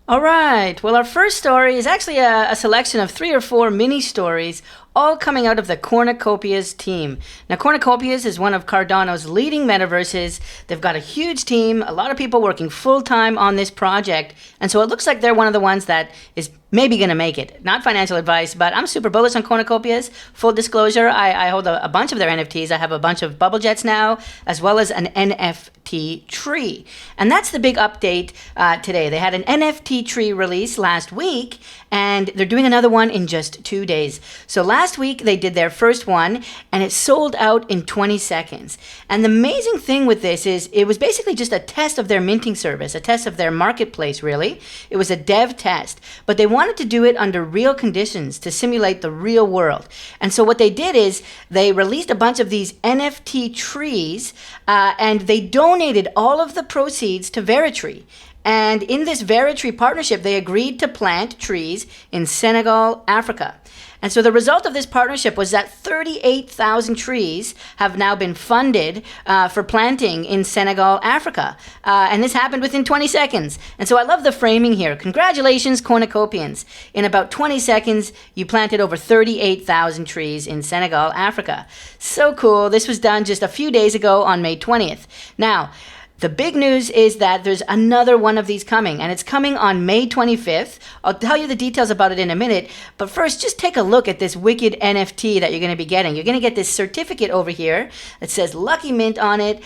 All right. Well, our first story is actually a selection of 3 or 4 mini stories, all coming out of the Cornucopias team. Now, Cornucopias is one of Cardano's leading metaverses. They've got a huge team, a lot of people working full-time on this project, and so it looks like they're one of the ones that is maybe going to make it. Not financial advice, but I'm super bullish on Cornucopias. Full disclosure, I hold a bunch of their NFTs. I have a bunch of bubble jets now, as well as an NFT tree. And that's the big update today. They had an NFT tree release last week, and they're doing another one in just 2 days. So last week, they did their first one, and it sold out in 20 seconds. And the amazing thing with this is it was basically just a test of their minting service, a test of their marketplace, really. It was a dev test, but they wanted to do it under real conditions to simulate the real world. And so what they did is they released a bunch of these NFT trees, and they donated all of the proceeds to Veritree. And in this Veritree partnership, they agreed to plant trees in Senegal, Africa. And so the result of this partnership was that 38,000 trees have now been funded for planting in Senegal, Africa. And this happened within 20 seconds. And so I love the framing here. Congratulations, Cornucopians. In about 20 seconds, you planted over 38,000 trees in Senegal, Africa. So cool. This was done just a few days ago on May 20th. Now, the big news is that there's another one of these coming, and it's coming on May 25th. I'll tell you the details about it in a minute, but first, just take a look at this wicked NFT that you're going to be getting. You're going to get this certificate over here that says Lucky Mint on it,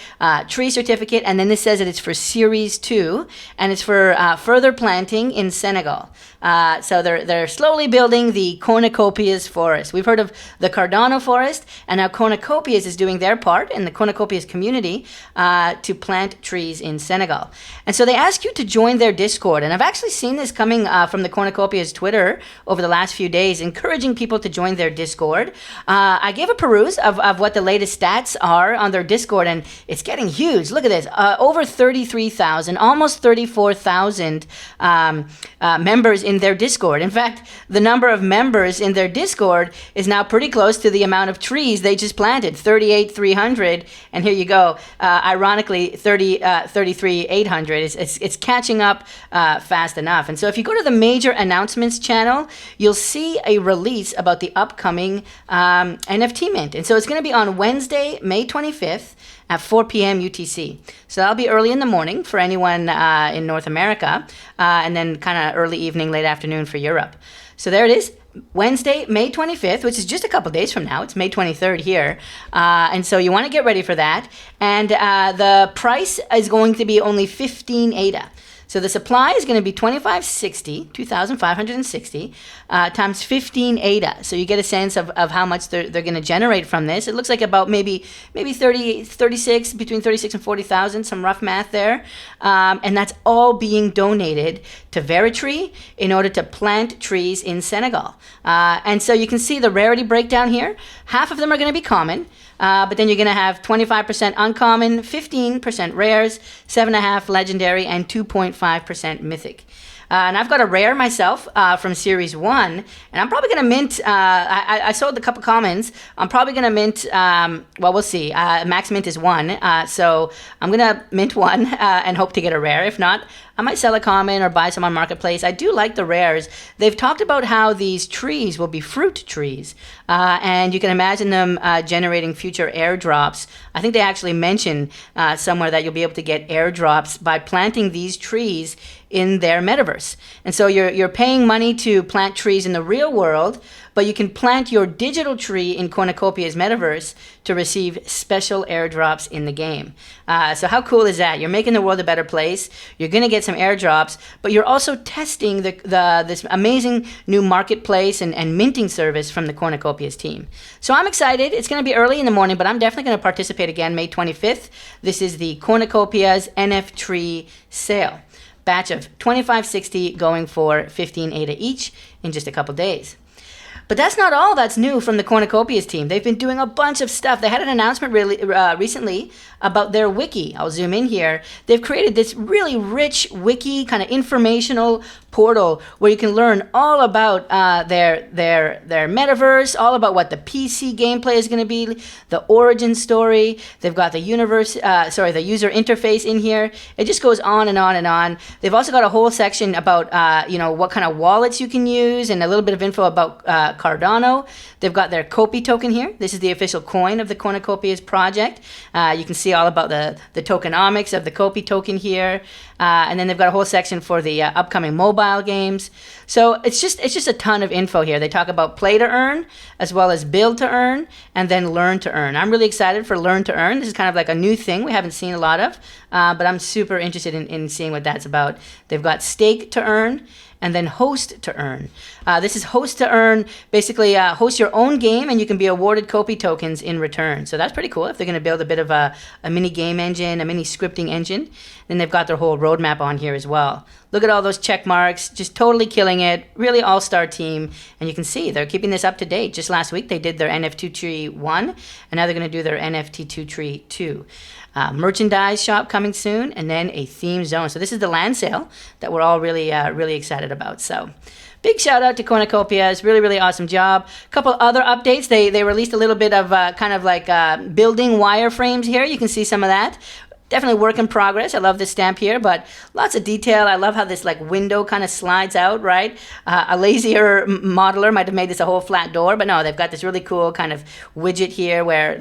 tree certificate, and then this says that it's for Series 2, and it's for further planting in Senegal. So they're slowly building the Cornucopias forest. We've heard of the Cardano forest, and now Cornucopias is doing their part in the Cornucopias community to plant trees in Senegal. And so they ask you to join their Discord. And I've actually seen this coming from the Cornucopias Twitter over the last few days, encouraging people to join their Discord. I gave a peruse of what the latest stats are on their Discord, and it's getting huge. Look at this. Over 33,000, almost 34,000 members in their Discord. In fact, the number of members in their Discord is now pretty close to the amount of trees they just planted, 38,300. And here you go. Ironically, 33,800. It's catching up fast enough. And so if you go to the major announcements channel, you'll see a release about the upcoming NFT mint. And so it's going to be on Wednesday, May 25th at 4 p.m. UTC. So that'll be early in the morning for anyone in North America, and then kind of early evening, late afternoon for Europe. So there it is. Wednesday, May 25th, which is just a couple days from now. It's May 23rd here. And so you want to get ready for that. And the price is going to be only 15 ADA. So the supply is going to be 2,560 times 15 ADA. So you get a sense of how much they're going to generate from this. It looks like about maybe 36, between 36 and 40,000, some rough math there. And that's all being donated to Veritree in order to plant trees in Senegal. And so you can see the rarity breakdown here. Half of them are going to be common. But then you're going to have 25% uncommon, 15% rares, 7.5% legendary, and 2.5% mythic. And I've got a rare myself from Series 1, and I'm probably going to mint, I sold a couple commons. I'm probably going to mint, well, we'll see. Max mint is 1, so I'm going to mint 1 and hope to get a rare. If not, I might sell a common or buy some on Marketplace. I do like the rares. They've talked about how these trees will be fruit trees, and you can imagine them generating future airdrops. I think they actually mention somewhere that you'll be able to get airdrops by planting these trees in their metaverse. And so you're paying money to plant trees in the real world, but you can plant your digital tree in Cornucopia's metaverse to receive special airdrops in the game. So how cool is that? You're making the world a better place. You're going to get some airdrops, but you're also testing this amazing new marketplace and minting service from the Cornucopias team. So I'm excited. It's going to be early in the morning, but I'm definitely going to participate again May 25th. This is the Cornucopias NF Tree sale. Batch of 2,560 going for 15 ADA each in just a couple days. But that's not all that's new from the Cornucopias team. They've been doing a bunch of stuff. They had an announcement recently about their wiki. I'll zoom in here. They've created this really rich wiki, kind of informational portal where you can learn all about their metaverse, all about what the PC gameplay is going to be, the origin story. They've got the the user interface in here. It just goes on and on and on. They've also got a whole section about what kind of wallets you can use and a little bit of info about Cardano. They've got their Copy token here. This is the official coin of the Cornucopias project. You can see all about the tokenomics of the Copy token here. And then they've got a whole section for the upcoming mobile games. So it's just a ton of info here. They talk about play to earn, as well as build to earn, and then learn to earn. I'm really excited for learn to earn. This is kind of like a new thing we haven't seen a lot of, but I'm super interested in seeing what that's about. They've got stake to earn, and then host to earn. This is host to earn, basically host your own game and you can be awarded Copy tokens in return. So that's pretty cool if they're going to build a bit of a mini game engine, a mini scripting engine. Then they've got their whole roadmap on here as well. Look at all those check marks, just totally killing it, really all-star team. And you can see they're keeping this up to date. Just last week they did their NFT Tree 1, and now they're going to do their NFT Tree 2. Merchandise shop coming soon, and then a theme zone. So this is the land sale that we're all really excited about. So big shout out to Cornucopias, really awesome job. A couple other updates. They released a little bit of building wireframes here. You can see some of that. Definitely work in progress. I love this stamp here, but lots of detail. I love how this window kind of slides out, right? A lazier modeler might have made this a whole flat door, but no, they've got this really cool kind of widget here where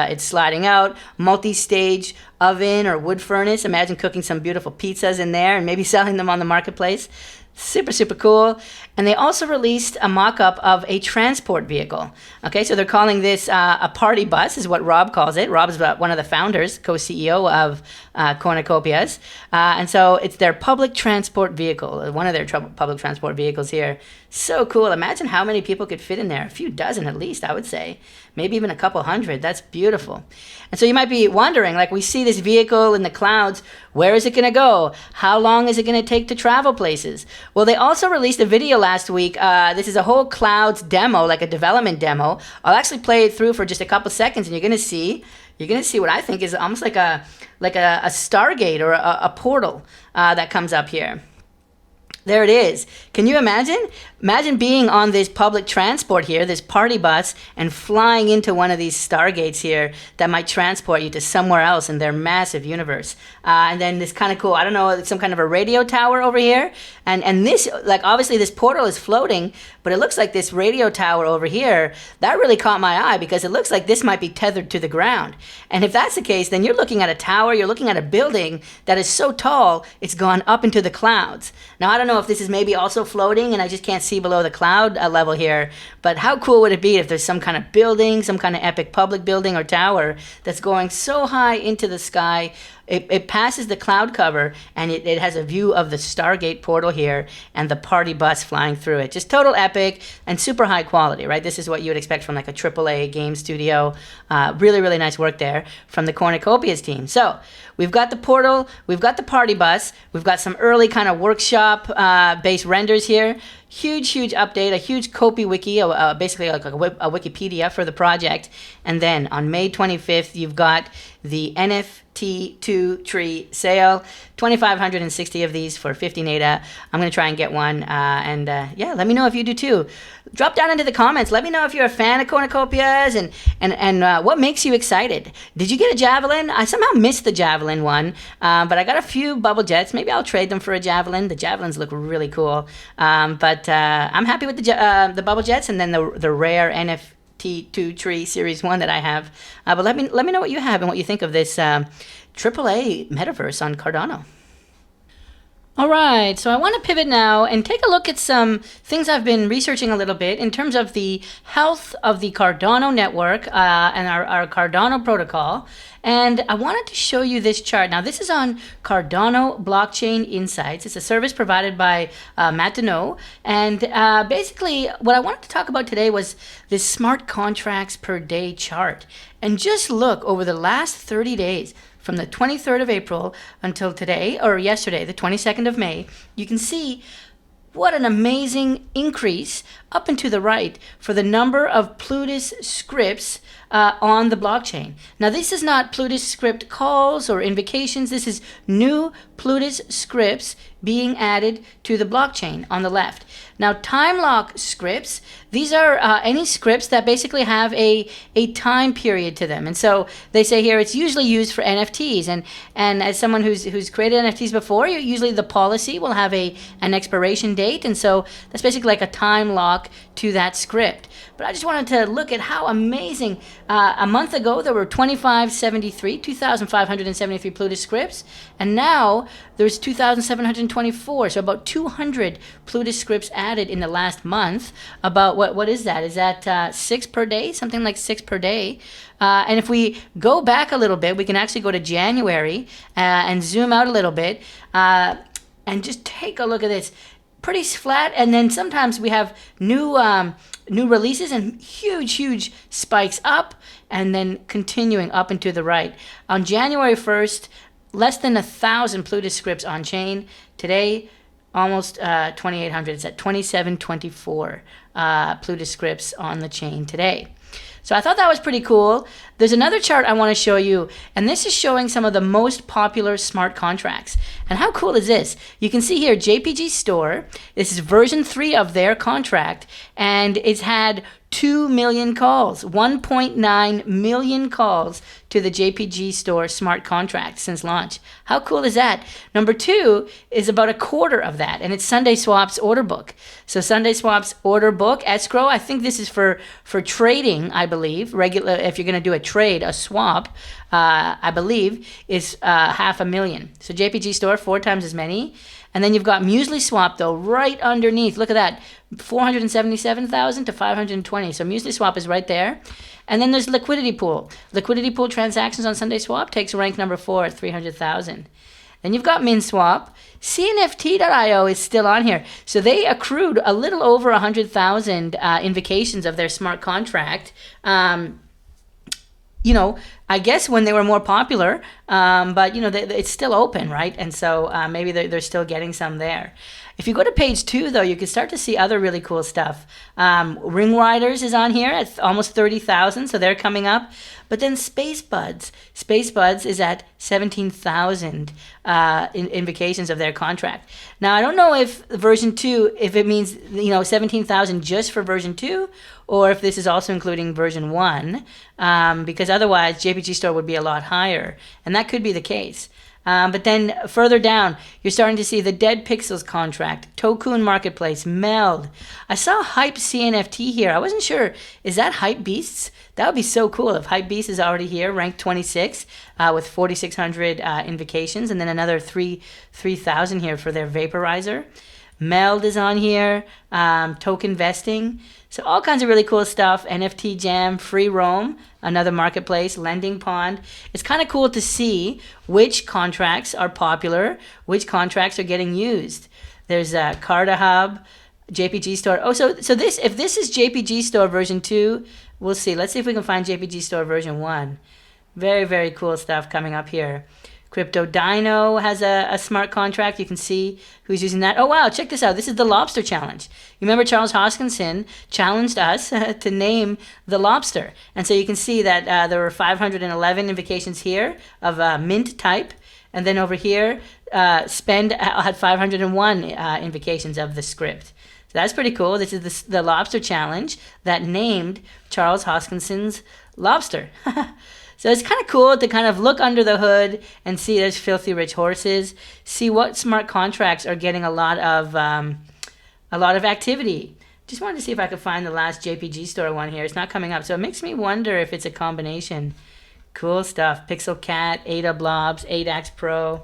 it's sliding out. Multi-stage oven or wood furnace. Imagine cooking some beautiful pizzas in there and maybe selling them on the marketplace. Super cool. And they also released a mock-up of a transport vehicle. Okay, so they're calling this a party bus, is what Rob calls it. Rob is one of the founders, co-CEO of Cornucopias. And so it's their public transport vehicle, one of their public transport vehicles here. So cool. Imagine how many people could fit in there. A few dozen at least, I would say. Maybe even a couple hundred. That's beautiful. And so you might be wondering, we see this vehicle in the clouds, where is it going to go? How long is it going to take to travel places? Well, they also released a video last week. This is a whole clouds demo, like a development demo. I'll actually play it through for just a couple seconds, and you're going to see what I think is almost like a Stargate or a portal that comes up here. There it is. Can you imagine? Imagine being on this public transport here, this party bus, and flying into one of these stargates here that might transport you to somewhere else in their massive universe. And then this kind of cool, I don't know, some kind of a radio tower over here. And this, obviously this portal is floating, but it looks like this radio tower over here, that really caught my eye because it looks like this might be tethered to the ground. And if that's the case, then you're looking at a tower, you're looking at a building that is so tall, it's gone up into the clouds. Now, I don't know if this is maybe also floating and I just can't see below the cloud level here, but how cool would it be if there's some kind of building, some kind of epic public building or tower that's going so high into the sky, it passes the cloud cover and it has a view of the Stargate portal here and the party bus flying through it. Just total epic and super high quality, right? This is what you would expect from a AAA game studio. Really nice work there from the Cornucopias team. So we've got the portal, we've got the party bus, we've got some early kind of workshop based renders here. Huge update, a huge Copy Wiki, basically like a Wikipedia for the project. And then on May 25th, you've got the NFT Tree sale. 2,560 of these for 15 ADA. I'm going to try and get one. Yeah, let me know if you do too. Drop down into the comments. Let me know if you're a fan of Cornucopias and what makes you excited. Did you get a Javelin? I somehow missed the Javelin one, but I got a few bubble jets. Maybe I'll trade them for a Javelin. The Javelins look really cool. But I'm happy with the bubble jets and then the rare NFT Tree Series 1 that I have. But let me know what you have and what you think of this AAA metaverse on Cardano. All right, so I want to pivot now and take a look at some things I've been researching a little bit in terms of the health of the Cardano network and our Cardano protocol. And I wanted to show you this chart. Now, this is on Cardano Blockchain Insights. It's a service provided by Matt Deneau. And basically, what I wanted to talk about today was this smart contracts per day chart. And just look over the last 30 days, from the 23rd of April until today, or yesterday, the 22nd of May, you can see What an amazing increase up and to the right for the number of Plutus scripts on the blockchain. Now, this is not Plutus script calls or invocations. This is new Plutus scripts being added to the blockchain on the left. Now, time lock scripts, these are any scripts that basically have a time period to them. And so they say here it's usually used for NFTs. And as someone who's created NFTs before, usually the policy will have an expiration date. And so that's basically like a time lock to that script. But I just wanted to look at how amazing. A month ago, there were 2,573 Plutus scripts. And now there's 2,724. So about 200 Plutus scripts added in the last month. About what is that? Is that 6 per day? Something like 6 per day. And if we go back a little bit, we can actually go to January and zoom out a little bit and just take a look at this. Pretty flat, and then sometimes we have new releases and huge spikes up, and then continuing up and to the right. On January 1st, less than 1,000 Plutus scripts on chain. Today, almost 2,800. It's at 2,724 Plutus scripts on the chain today. So I thought that was pretty cool. There's another chart I want to show you, and this is showing some of the most popular smart contracts. And how cool is this? You can see here JPG Store. This is version 3 of their contract, and it's had 2 million calls, 1.9 million calls to the JPG Store smart contract since launch. How cool is that? Number 2 is about a quarter of that, and it's Sunday Swap's order book. So Sunday Swap's order book, escrow, I think this is for trading, I believe. Regular, if you're going to do a trade, a swap, I believe, is 500,000. So JPG Store, 4 times as many. And then you've got Muesli Swap, though, right underneath. Look at that, 477,000 to 520. So Muesli Swap is right there. And then there's Liquidity Pool. Liquidity Pool transactions on Sunday Swap takes rank number 4 at 300,000. Then you've got MinSwap. CNFT.io is still on here. So they accrued a little over 100,000 invocations of their smart contract. I guess when they were more popular, but it's still open, right? And so maybe they're still getting some there. If you go to page 2, though, you can start to see other really cool stuff. Ring Riders is on here at almost 30,000, so they're coming up. But then Space Buds is at 17,000 invocations of their contract. Now, I don't know if version 2, if it means 17,000 just for version 2, or if this is also including version 1, because otherwise JPG Store would be a lot higher, and that could be the case. But then further down, you're starting to see the Dead Pixels contract, Tokun Marketplace, Meld. I saw Hype CNFT here. I wasn't sure, is that Hype Beasts? That would be so cool if Hype Beast is already here, ranked 26, with 4,600 invocations, and then another 3,000 here for their Vaporizer. Meld is on here, Token Vesting. So all kinds of really cool stuff. NFT Jam, Free Roam, another marketplace, Lending Pond. It's kind of cool to see which contracts are popular, which contracts are getting used. There's Carda Hub, JPG Store. Oh, so this, if this is JPG Store version 2, we'll see. Let's see if we can find JPG Store version 1. Very, very cool stuff coming up here. Crypto Dino has a smart contract. You can see who's using that. Oh, wow, check this out. This is the Lobster Challenge. You remember Charles Hoskinson challenged us to name the lobster. And so you can see that there were 511 invocations here of mint type. And then over here, Spend had 501 invocations of the script. So that's pretty cool. This is the Lobster Challenge that named Charles Hoskinson's lobster. So it's kind of cool to kind of look under the hood and see there's Filthy Rich Horses, see what smart contracts are getting a lot of activity. Just wanted to see if I could find the last JPG Store one here. It's not coming up, so it makes me wonder if it's a combination. Cool stuff. Pixel Cat, Ada Blobs, ADAX Pro.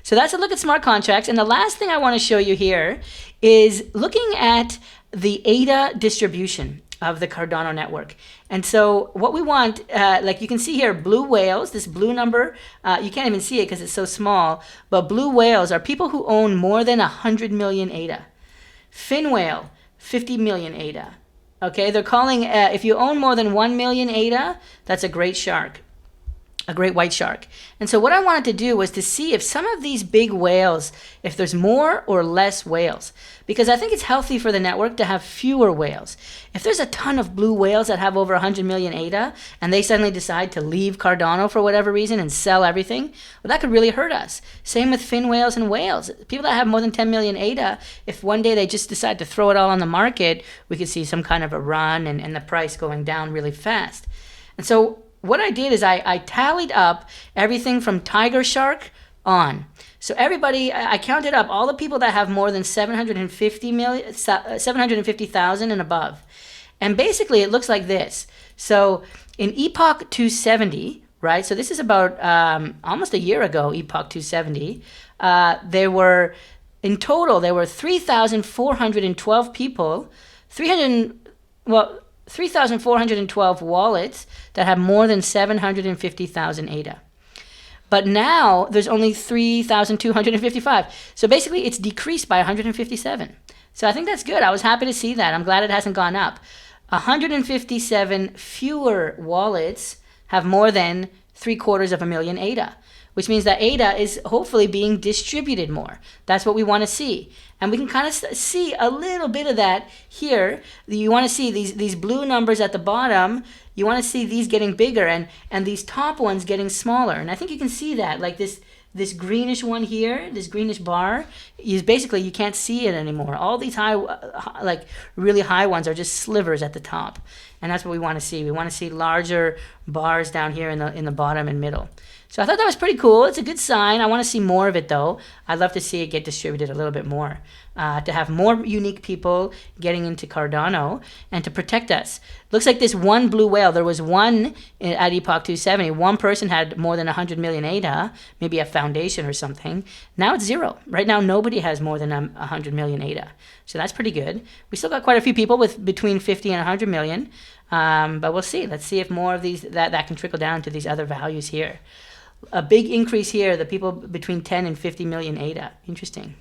So that's a look at smart contracts. And the last thing I want to show you here is looking at the ADA distribution of the Cardano network. And so what we want, like you can see here, blue whales, this blue number, you can't even see it because it's so small, but blue whales are people who own more than 100 million ADA. Fin whale, 50 million ADA. Okay, they're calling, if you own more than 1 million ADA, that's a great shark. a great white shark. And so what I wanted to do was to see if some of these big whales, if there's more or less whales, because I think it's healthy for the network to have fewer whales. If there's a ton of blue whales that have over 100 million ADA and they suddenly decide to leave Cardano for whatever reason and sell everything, well, that could really hurt us. Same with fin whales and whales. People that have more than 10 million ADA, if one day they just decide to throw it all on the market, we could see some kind of a run and the price going down really fast. And so what I did is I tallied up everything from tiger shark on. So everybody, I counted up all the people that have more than 750,000 and above. And basically it looks like this. So in Epoch 270, right? So this is about almost a year ago, Epoch 270. In total, there were 3,412 people, 3,412 wallets that have more than 750,000 ADA. But now there's only 3,255. So basically it's decreased by 157. So I think that's good. I was happy to see that. I'm glad it hasn't gone up. 157 fewer wallets have more than 750,000 ADA, which means that ADA is hopefully being distributed more. That's what we want to see. And we can kind of see a little bit of that here. You want to see these blue numbers at the bottom. You want to see these getting bigger and these top ones getting smaller. And I think you can see that, like this greenish one here, this greenish bar, is basically you can't see it anymore. All these really high ones are just slivers at the top. And that's what we want to see. We want to see larger bars down here in the bottom and middle. So I thought that was pretty cool. It's a good sign. I want to see more of it, though. I'd love to see it get distributed a little bit more, to have more unique people getting into Cardano and to protect us. Looks like this one blue whale, there was one at Epoch 270. One person had more than 100 million ADA, maybe a foundation or something. Now it's zero. Right now, nobody has more than 100 million ADA. So that's pretty good. We still got quite a few people with between 50 and 100 million. But we'll see. Let's see if more of these, that can trickle down to these other values here. A big increase here, the people between 10 and 50 million ADA. Interesting.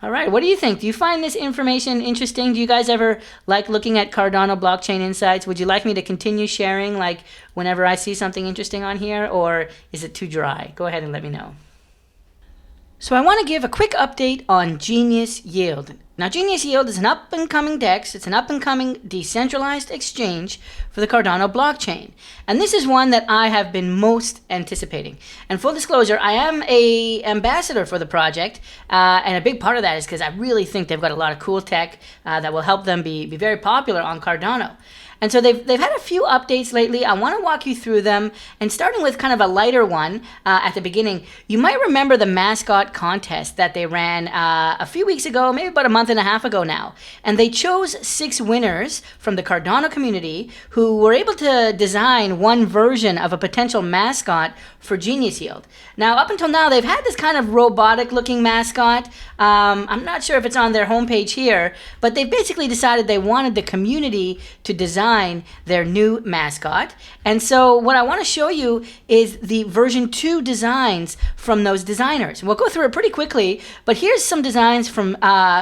All right, what do you think? Do you find this information interesting? Do you guys ever like looking at Cardano Blockchain Insights? Would you like me to continue sharing like whenever I see something interesting on here, or is it too dry? Go ahead and let me know. So I want to give a quick update on Genius Yield. Now, Genius Yield is an up-and-coming DEX. It's an up-and-coming decentralized exchange for the Cardano blockchain. And this is one that I have been most anticipating. And full disclosure, I am an ambassador for the project. And a big part of that is because I really think they've got a lot of cool tech that will help them be very popular on Cardano. And so they've had a few updates lately. I want to walk you through them, and starting with kind of a lighter one at the beginning. You might remember the mascot contest that they ran a few weeks ago, maybe about a month and a half ago now. And they chose 6 winners from the Cardano community who were able to design one version of a potential mascot for Genius Yield. Now, up until now, they've had this kind of robotic-looking mascot. I'm not sure if it's on their homepage here, but they basically decided they wanted the community to design their new mascot. And so what I want to show you is the version 2 designs from those designers. We'll go through it pretty quickly, but here's some designs from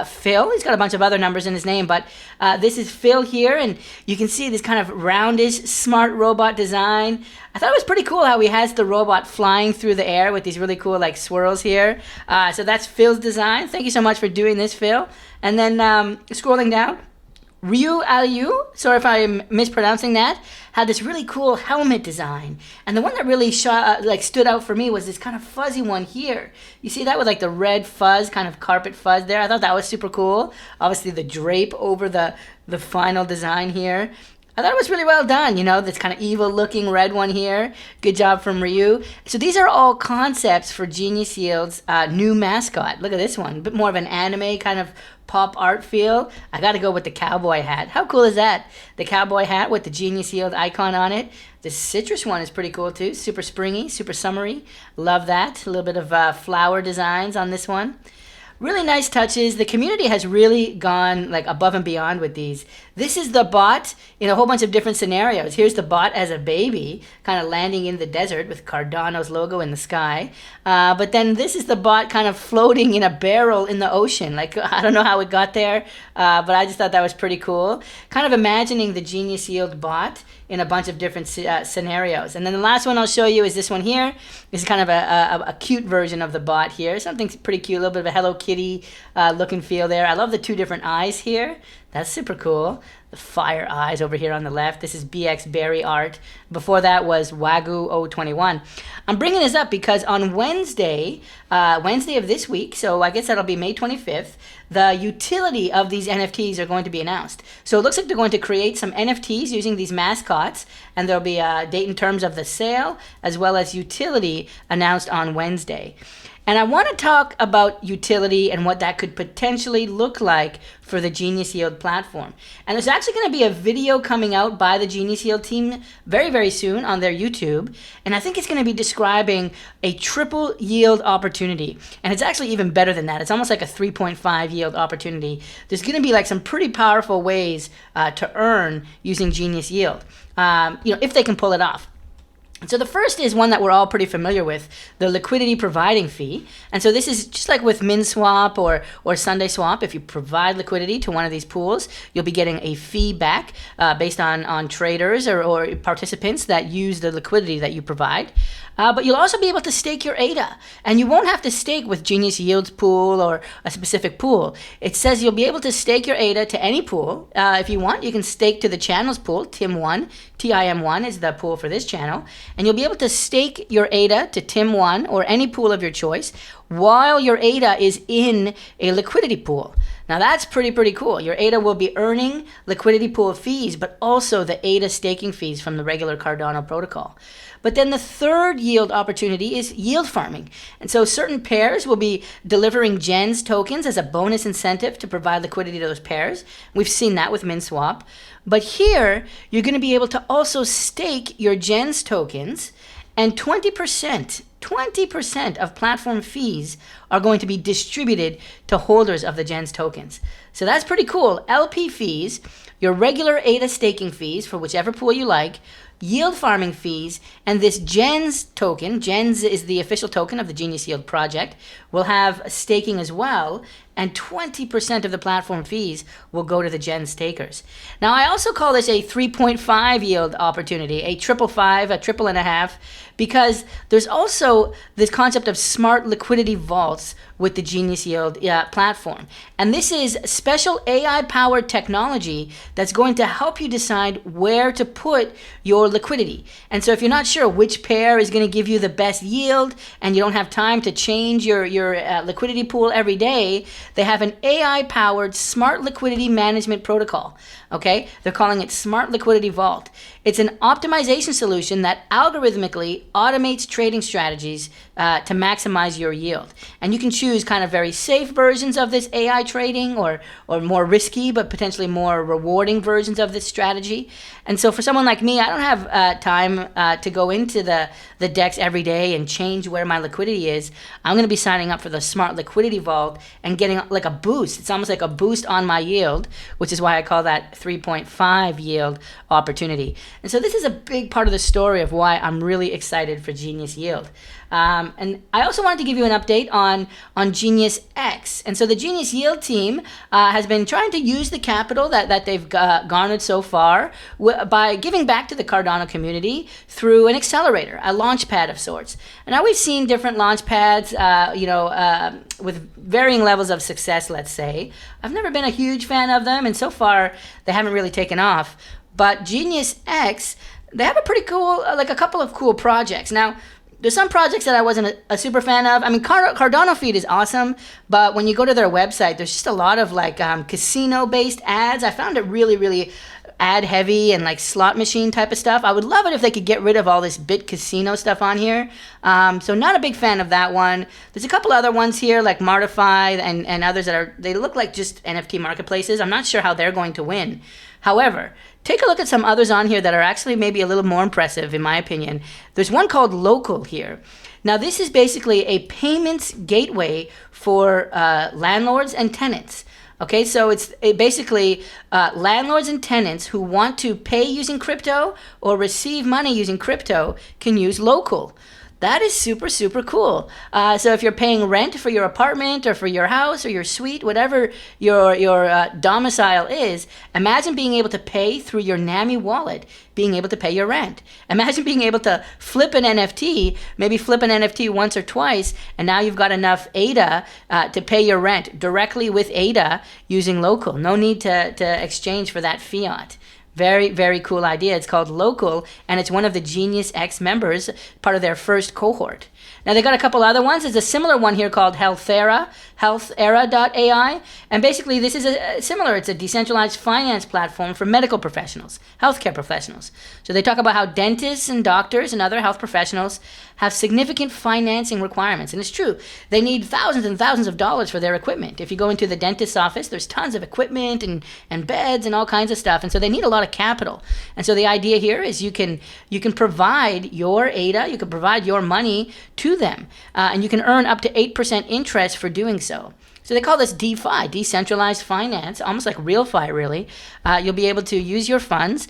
Phil. He's got a bunch of other numbers in his name, but this is Phil here, and you can see this kind of roundish, smart robot design. I thought it was pretty cool how he has the robot flying through the air with these really cool like swirls here. So that's Phil's design. Thank you so much for doing this, Phil. And then scrolling down, Ryu Aliu, sorry if I'm mispronouncing that, had this really cool helmet design. And the one that really stood out for me was this kind of fuzzy one here. You see that with like the red fuzz, kind of carpet fuzz there? I thought that was super cool. Obviously the drape over the final design here. I thought it was really well done, you know, this kind of evil looking red one here. Good job from Ryu. So these are all concepts for Genius Yield's new mascot. Look at this one, a bit more of an anime kind of pop art feel. I gotta go with the cowboy hat. How cool is that? The cowboy hat with the Genius Yield icon on it. The citrus one is pretty cool too. Super springy, super summery. Love that. A little bit of flower designs on this one. Really nice touches. The community has really gone like above and beyond with these. This is the bot in a whole bunch of different scenarios. Here's the bot as a baby, kind of landing in the desert with Cardano's logo in the sky. But then this is the bot kind of floating in a barrel in the ocean. Like, I don't know how it got there, but I just thought that was pretty cool. Kind of imagining the Genius Yield bot in a bunch of different scenarios. And then the last one I'll show you is this one here. This is kind of a cute version of the bot here. Something pretty cute, a little bit of a Hello Kitty look and feel there. I love the two different eyes here. That's super cool. The fire eyes over here on the left. This is BX Berry art. Before that was Wagyu 021. I'm bringing this up because on Wednesday of this week, so I guess that'll be May 25th, the utility of these NFTs are going to be announced. So it looks like they're going to create some NFTs using these mascots, and there'll be a date and terms of the sale, as well as utility announced on Wednesday. And I want to talk about utility and what that could potentially look like for the Genius Yield platform. And there's actually going to be a video coming out by the Genius Yield team very, very soon on their YouTube. And I think it's going to be describing a triple yield opportunity. And it's actually even better than that. It's almost like a 3.5 yield opportunity. There's going to be like some pretty powerful ways to earn using Genius Yield, if they can pull it off. So the first is one that we're all pretty familiar with, the liquidity providing fee. And so this is just like with MinSwap or Sunday Swap. If you provide liquidity to one of these pools, you'll be getting a fee back based on traders or participants that use the liquidity that you provide. But you'll also be able to stake your ADA. And you won't have to stake with Genius Yield's pool or a specific pool. It says you'll be able to stake your ADA to any pool. If you want, you can stake to the channel's pool, TIM1. TIM1 is the pool for this channel. And you'll be able to stake your ADA to TIM1 or any pool of your choice while your ADA is in a liquidity pool. Now that's pretty cool. Your ADA will be earning liquidity pool fees, but also the ADA staking fees from the regular Cardano protocol. But then the third yield opportunity is yield farming. And so certain pairs will be delivering GENS tokens as a bonus incentive to provide liquidity to those pairs. We've seen that with MinSwap. But here, you're going to be able to also stake your GENS tokens, and 20% of platform fees are going to be distributed to holders of the GENS tokens. So that's pretty cool. LP fees, your regular ADA staking fees for whichever pool you like, yield farming fees, and this GENS token, GENS is the official token of the Genius Yield project, will have staking as well, and 20% of the platform fees will go to the GENS stakers. Now, I also call this a 3.5 yield opportunity, a triple five, a triple and a half, because there's also this concept of smart liquidity vaults with the Genius Yield platform. And this is special AI-powered technology that's going to help you decide where to put your liquidity. And so if you're not sure which pair is going to give you the best yield and you don't have time to change your liquidity pool every day, they have an AI-powered smart liquidity management protocol. Okay, they're calling it Smart Liquidity Vault. It's an optimization solution that algorithmically automates trading strategies to maximize your yield. And you can choose kind of very safe versions of this AI trading or more risky but potentially more rewarding versions of this strategy. And so for someone like me, I don't have time to go into the DEX every day and change where my liquidity is. I'm going to be signing up for the Smart Liquidity Vault and getting like a boost. It's almost like a boost on my yield, which is why I call that 3.5 yield opportunity. And so this is a big part of the story of why I'm really excited for Genius Yield. And I also wanted to give you an update on Genius X. And so the Genius Yield team has been trying to use the capital that they've garnered so far by giving back to the Cardano community through an accelerator, a launch pad of sorts. And now we've seen different launch pads, with varying levels of success, let's say. I've never been a huge fan of them, and so far they haven't really taken off. But Genius X, they have a pretty cool, like a couple of cool projects. Now, there's some projects that I wasn't a super fan of. I mean, Cardano Feed is awesome, but when you go to their website, there's just a lot of like casino-based ads. I found it really ad heavy and like slot machine type of stuff. I would love it if they could get rid of all this bit casino stuff on here. So not a big fan of that one. There's a couple other ones here like Martify and others they look like just NFT marketplaces. I'm not sure how they're going to win. However, take a look at some others on here that are actually maybe a little more impressive, in my opinion. There's one called Local here. Now, this is basically a payments gateway for landlords and tenants. Okay, so it basically landlords and tenants who want to pay using crypto or receive money using crypto can use local. That is super, super cool. So if you're paying rent for your apartment or for your house or your suite, whatever your domicile is, imagine being able to pay through your NAMI wallet, being able to pay your rent. Imagine being able to flip an NFT, maybe flip an NFT once or twice, and now you've got enough ADA to pay your rent directly with ADA using local. No need to exchange for that fiat. Very, very cool idea. It's called Local, and it's one of the Genius X members, part of their first cohort. Now, they got a couple other ones. There's a similar one here called Healthera, healthera.ai. And basically, this is similar. It's a decentralized finance platform for medical professionals, healthcare professionals. So they talk about how dentists and doctors and other health professionals have significant financing requirements. And it's true. They need thousands and thousands of dollars for their equipment. If you go into the dentist's office, there's tons of equipment and beds and all kinds of stuff. And so they need a lot of capital. And so the idea here is you can provide your ADA, you can provide your money to them, and you can earn up to 8% interest for doing so. So they call this DeFi, decentralized finance, almost like RealFi, really. You'll be able to use your funds,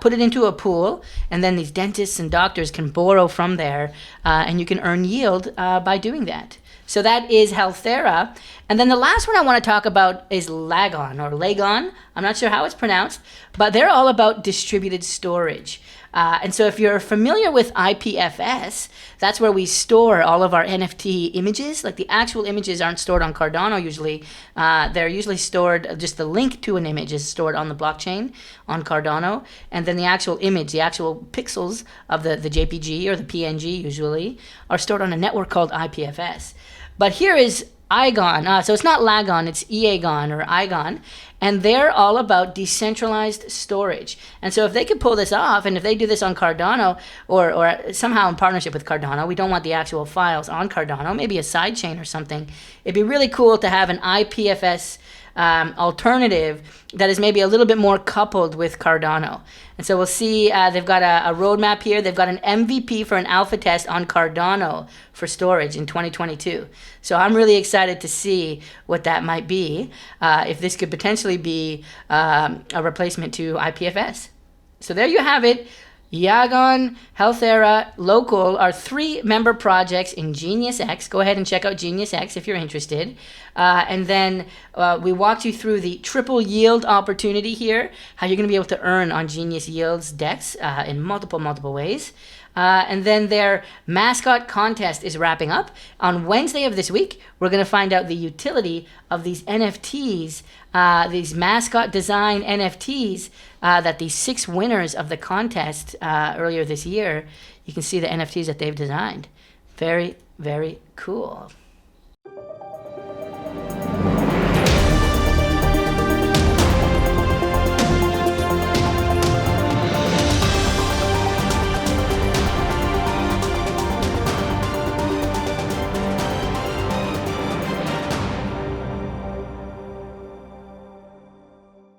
put it into a pool, and then these dentists and doctors can borrow from there, and you can earn yield by doing that. So that is Healthera. And then the last one I want to talk about is Lagon, or Lagon. I'm not sure how it's pronounced, but they're all about distributed storage. And so if you're familiar with IPFS, that's where we store all of our NFT images. Like the actual images aren't stored on Cardano usually. They're usually stored, just the link to an image is stored on the blockchain on Cardano. And then the actual image, the actual pixels of the JPG or the PNG usually, are stored on a network called IPFS. But here is Igon. So it's not Lagon, it's Iagon or Igon. And they're all about decentralized storage. And so if they could pull this off, and if they do this on Cardano or somehow in partnership with Cardano, we don't want the actual files on Cardano, maybe a sidechain or something. It'd be really cool to have an IPFS alternative that is maybe a little bit more coupled with Cardano. And so we'll see they've got a roadmap here. They've got an MVP for an alpha test on Cardano for storage in 2022. So I'm really excited to see what that might be, if this could potentially be a replacement to IPFS. So there you have it. Iagon, Healthera, Local are 3 member projects in Genius X. Go ahead and check out Genius X if you're interested. And then we walked you through the triple yield opportunity here, how you're going to be able to earn on Genius Yields DEX in multiple ways. And then their mascot contest is wrapping up. On Wednesday of this week, we're going to find out the utility of these NFTs, these mascot design NFTs that the 6 winners of the contest earlier this year, you can see the NFTs that they've designed. Very, very cool.